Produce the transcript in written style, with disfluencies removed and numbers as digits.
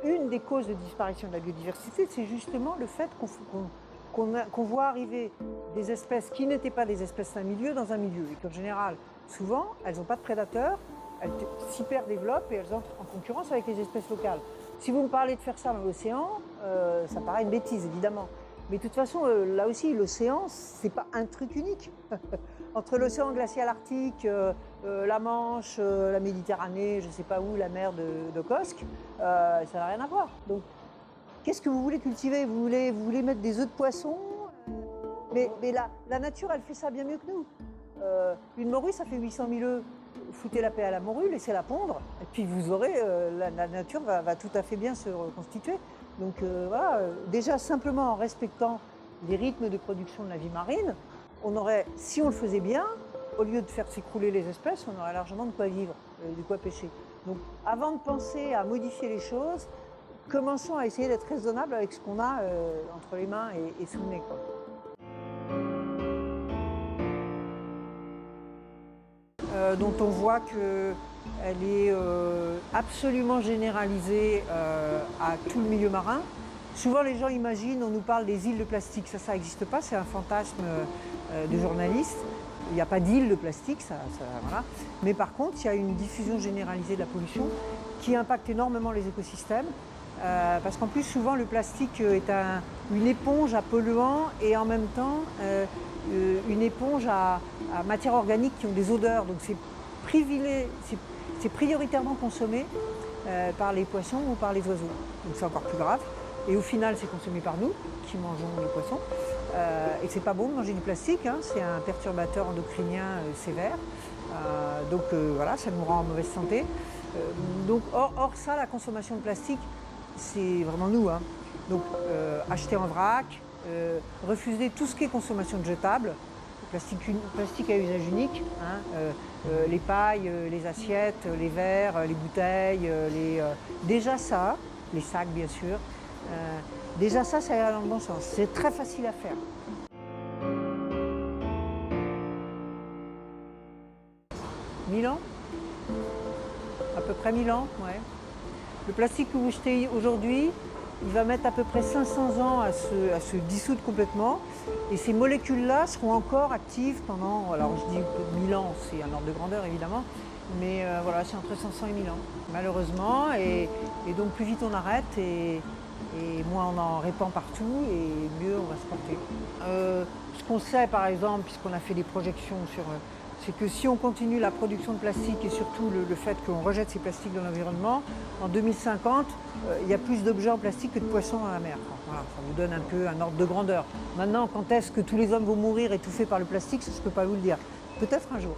une des causes de disparition de la biodiversité, c'est justement le fait qu'on voit arriver des espèces qui n'étaient pas des espèces d'un milieu dans un milieu. Et qu'en général, souvent, elles n'ont pas de prédateurs, elles s'hyper-développent et elles entrent en concurrence avec les espèces locales. Si vous me parlez de faire ça dans l'océan, ça paraît une bêtise, évidemment. Mais de toute façon, là aussi, l'océan, c'est pas un truc unique. Entre l'océan glacial arctique, la Manche, la Méditerranée, je ne sais pas où, la mer d'Okhotsk, ça n'a rien à voir. Donc, qu'est-ce que vous voulez cultiver? Vous voulez mettre des œufs de poisson? Mais la nature, elle fait ça bien mieux que nous. Une morue, ça fait 800 000 œufs. Foutez la paix à la morue, laissez-la pondre, et puis vous aurez, la nature va tout à fait bien se reconstituer. Donc voilà, déjà simplement en respectant les rythmes de production de la vie marine, on aurait, si on le faisait bien, au lieu de faire s'écrouler les espèces, on aurait largement de quoi vivre, de quoi pêcher. Donc avant de penser à modifier les choses, commençons à essayer d'être raisonnable avec ce qu'on a entre les mains et sous le nez, quoi. Dont on voit qu'elle est absolument généralisée à tout le milieu marin. Souvent les gens imaginent, on nous parle des îles de plastique, ça n'existe pas, c'est un fantasme de journalistes. Il n'y a pas d'île de plastique, voilà. Mais par contre, il y a une diffusion généralisée de la pollution qui impacte énormément les écosystèmes. Parce qu'en plus, souvent, le plastique est une éponge à polluants et en même temps une éponge à matières organiques qui ont des odeurs. Donc c'est prioritairement consommé par les poissons ou par les oiseaux. Donc c'est encore plus grave. Et au final, c'est consommé par nous, qui mangeons les poissons. Et c'est pas bon de manger du plastique, hein, c'est un perturbateur endocrinien sévère. Donc voilà, ça nous rend en mauvaise santé. Donc hors ça, la consommation de plastique, c'est vraiment nous, hein. Donc acheter en vrac, refuser tout ce qui est consommation de jetables, plastique à usage unique, hein, les pailles, les assiettes, les verres, les bouteilles, déjà ça, les sacs bien sûr, déjà ça ira dans le bon sens. C'est très facile à faire. Milan, à peu près 1000 ans, ouais. Le plastique que vous jetez aujourd'hui, il va mettre à peu près 500 ans à se dissoudre complètement. Et ces molécules-là seront encore actives pendant, alors je dis 1000 ans, c'est un ordre de grandeur évidemment, mais voilà, c'est entre 500 et 1000 ans, malheureusement. Et donc plus vite on arrête et moins on en répand partout et mieux on va se porter. Ce qu'on sait par exemple, puisqu'on a fait des projections sur... c'est que si on continue la production de plastique et surtout le fait qu'on rejette ces plastiques dans l'environnement, en 2050, il y a plus d'objets en plastique que de poissons dans la mer. Voilà, ça vous donne un peu un ordre de grandeur. Maintenant, quand est-ce que tous les hommes vont mourir étouffés par le plastique, ça, je ne peux pas vous le dire. Peut-être un jour.